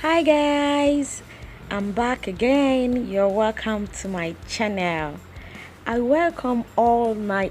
Hi guys, I'm back again. You're welcome to my channel. I welcome all my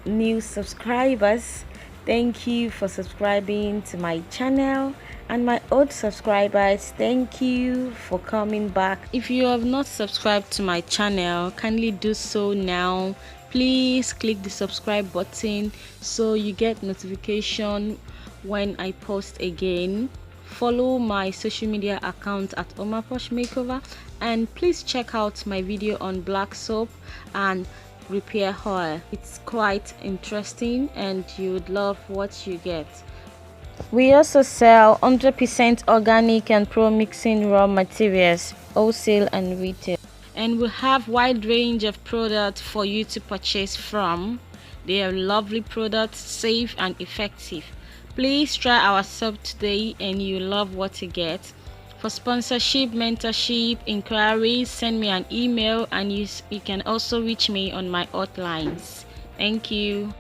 new subscribers. Thank you for subscribing to my channel, and my old subscribers, thank you for coming back. If you have not subscribed to my channel, kindly do so now. Please click the subscribe button so you get notification when I post again. Follow my social media account at Omaposh Makeover, and please check out my video on black soap and repair oil. It's quite interesting and you would love what you get. We also sell 100% organic and pro mixing raw materials, wholesale and retail, and we have wide range of products for you to purchase from. They are lovely products, safe and effective. Please try our soap today and you love what you get. For sponsorship, mentorship, inquiries, send me an email, and you can also reach me on my hotlines. Thank you.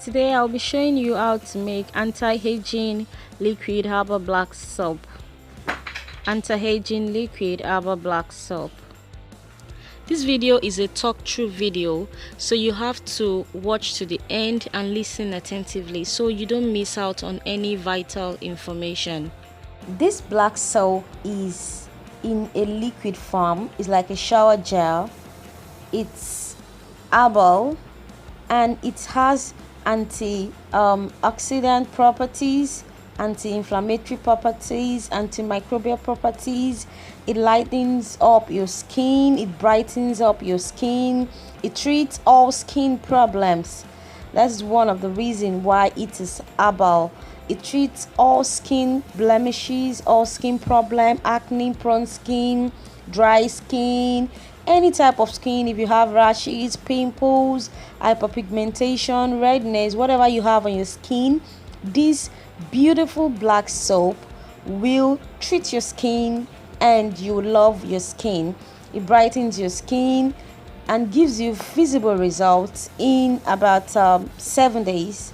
Today I'll be showing you how to make anti-aging liquid herbal black soap. Anti-aging liquid herbal black soap. This video is a talk through video, so you have to watch to the end and listen attentively so you don't miss out on any vital information. This black soap is in a liquid form. It's like a shower gel. It's herbal and it has antioxidant properties, anti-inflammatory properties, antimicrobial properties. It lightens up your skin, it brightens up your skin, it treats all skin problems. That's one of the reasons why it is herbal. It treats all skin blemishes, all skin problem, acne prone skin, dry skin, any type of skin. If you have rashes, pimples, hyperpigmentation, redness, whatever you have on your skin, this beautiful black soap will treat your skin and you love your skin. It brightens your skin and gives you visible results in about 7 days.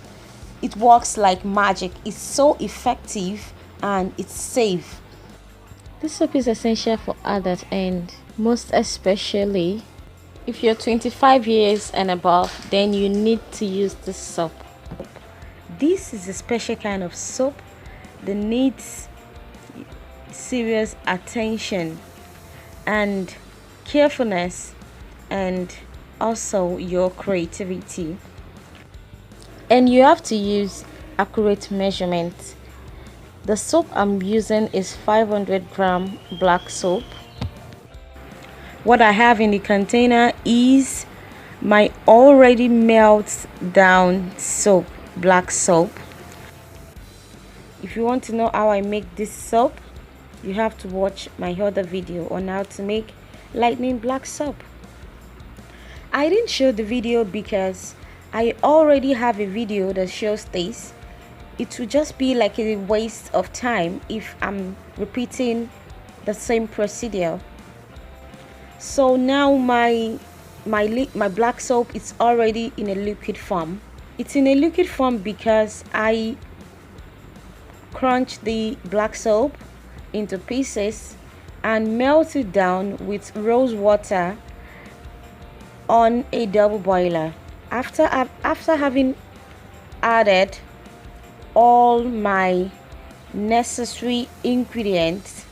It works like magic. It's so effective and it's safe. This soap is essential for adults, and most especially if you're 25 years and above, then you need to use this soap. This is a special kind of soap that needs serious attention and carefulness, and also your creativity. And you have to use accurate measurements. The soap I'm using is 500-gram black soap. What I have in the container is my already melted down soap, black soap. If you want to know how I make this soap, you have to watch my other video on how to make lightning black soap. I didn't show the video because I already have a video that shows this. It would just be like a waste of time if I'm repeating the same procedure. So now my black soap is already in a liquid form. It's in a liquid form because I crunched the black soap into pieces and melt it down with rose water on a double boiler. After having added all my necessary ingredients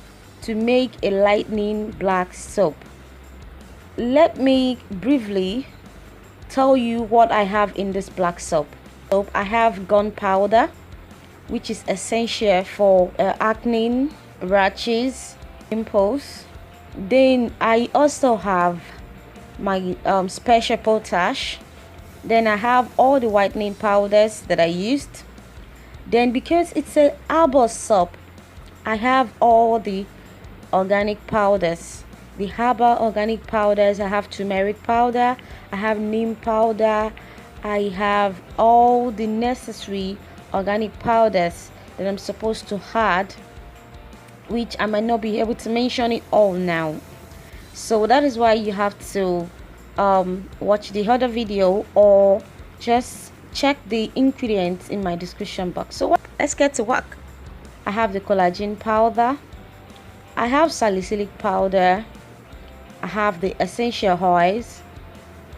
to make a lightning black soap, let me briefly tell you what I have in this black soap. I have gunpowder, which is essential for acne, rashes, pimples. Then I also have my special potash. Then I have all the whitening powders that I used. Then because it's a herbal soap, I have all the organic powders, the herbal organic powders. I have turmeric powder, I have neem powder, I have all the necessary organic powders that I'm supposed to add, which I might not be able to mention it all now. So that is why you have to watch the other video or just check the ingredients in my description box. So let's get to work. I have the collagen powder, I have salicylic powder, I have the essential oils,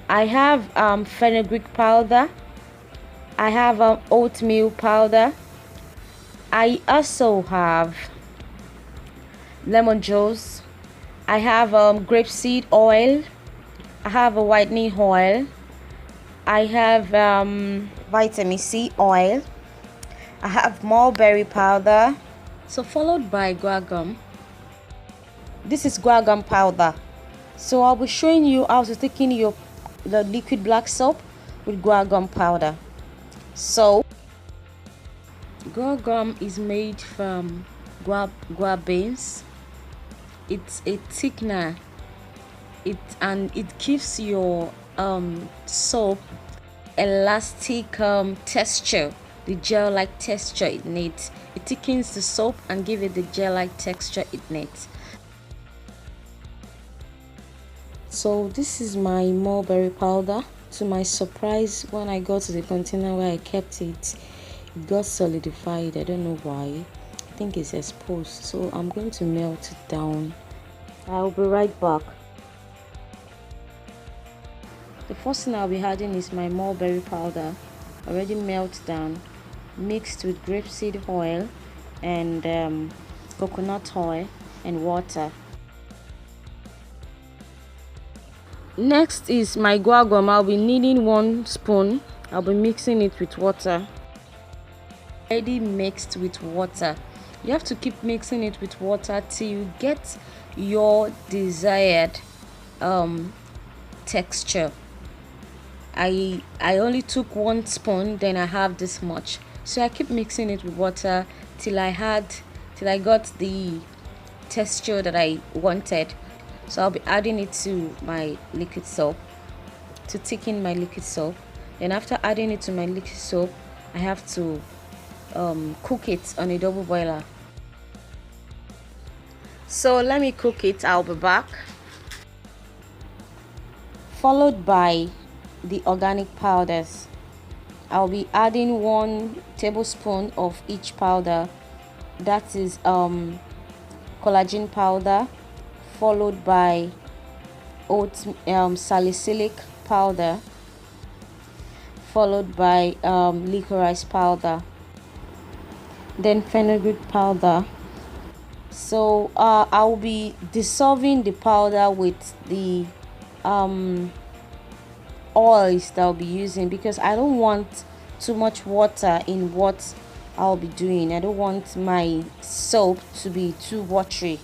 I have fenugreek powder, I have oatmeal powder, I also have lemon juice, I have grapeseed oil, I have a whitening oil, I have vitamin C oil, I have mulberry powder, so followed by guar gum. This is guar gum powder. So I'll be showing you how to take in the liquid black soap with guar gum powder. So guar gum is made from guar beans. It's a thickener. It gives your soap elastic texture, the gel-like texture it needs. It thickens the soap and give it the gel-like texture it needs. So this is my mulberry powder. To my surprise, when I got to the container where I kept it, it got solidified. I don't know why. I think it's exposed, so I'm going to melt it down. I'll be right back. The first thing I'll be adding is my mulberry powder, already melted down, mixed with grapeseed oil and coconut oil and water. Next is my guar gum. I'll be needing 1 spoon. I'll be mixing it with water. Already mixed with water. You have to keep mixing it with water till you get your desired texture. I only took 1 spoon, then I have this much, so I keep mixing it with water till I got the texture that I wanted. So I'll be adding it to my liquid soap to thicken my liquid soap. Then after adding it to my liquid soap, I have to cook it on a double boiler. So let me cook it. I'll be back. Followed by the organic powders. I'll be adding 1 tablespoon of each powder. That is collagen powder, followed by salicylic powder, followed by licorice powder, then fenugreek powder. So I'll be dissolving the powder with the oils that I'll be using, because I don't want too much water in what I'll be doing. I don't want my soap to be too watery.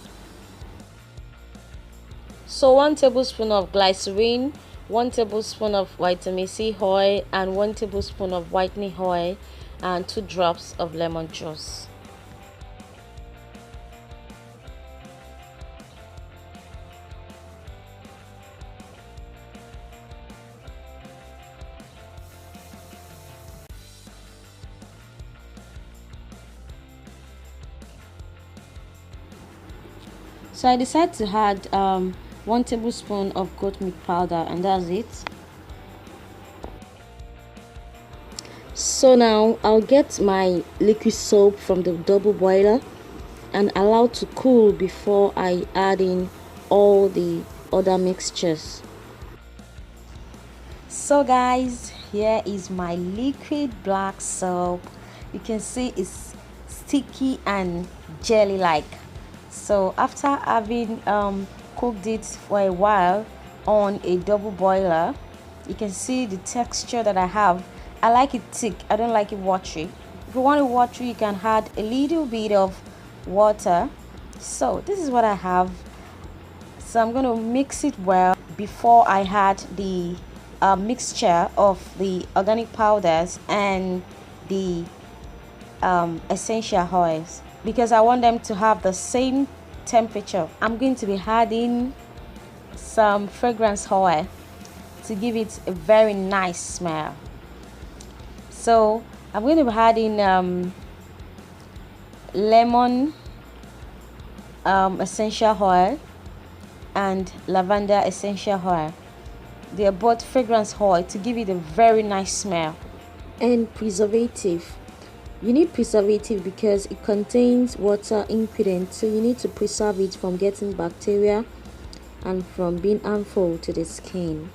So 1 tablespoon of glycerin, 1 tablespoon of vitamin C oil, and 1 tablespoon of whitening oil, and 2 drops of lemon juice. So I decided to add 1 tablespoon of goat milk powder, and that's it. So now I'll get my liquid soap from the double boiler and allow to cool before I add in all the other mixtures. So guys, here is my liquid black soap. You can see it's sticky and jelly like. So after having cooked it for a while on a double boiler, you can see the texture that I have. I like it thick, I don't like it watery. If you want it watery, you can add a little bit of water. So this is what I have. So I'm going to mix it well before I add the mixture of the organic powders and the essential oils, because I want them to have the same temperature. I'm going to be adding some fragrance oil to give it a very nice smell. So I'm going to be adding lemon essential oil and lavender essential oil. They are both fragrance oil to give it a very nice smell. And preservative. You need preservative because it contains water ingredient, so you need to preserve it from getting bacteria and from being harmful to the skin.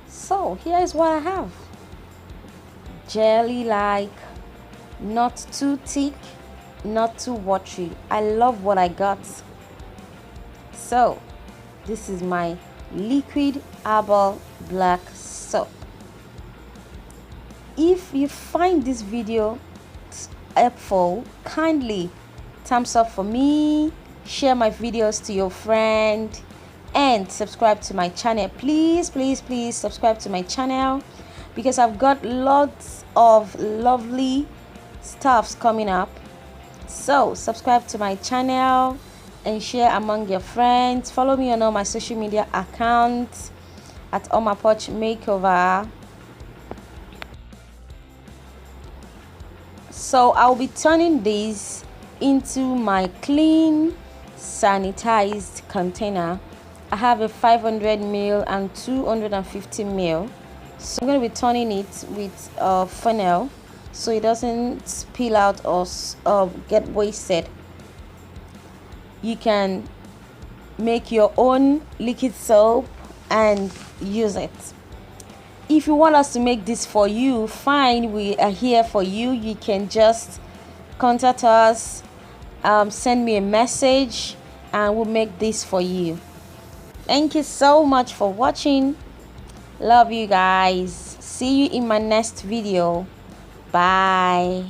So here is what I have. Jelly like, not too thick, not too watery. I love what I got. So this is my liquid herbal black soap. If you find this video helpful, kindly thumbs up for me, share my videos to your friend, and subscribe to my channel. Please subscribe to my channel because I've got lots of lovely stuffs coming up. So subscribe to my channel and share among your friends. Follow me on all my social media accounts at On My Porch Makeover. So I'll be turning this into my clean sanitized container. I have a 500 ml and 250 ml. So I'm going to be turning it with a funnel so it doesn't spill out or get wasted. You can make your own liquid soap and use it. If you want us to make this for you, fine, we are here for you. You can just contact us, send me a message, and we'll make this for you. Thank you so much for watching. Love you guys. See you in my next video. Bye.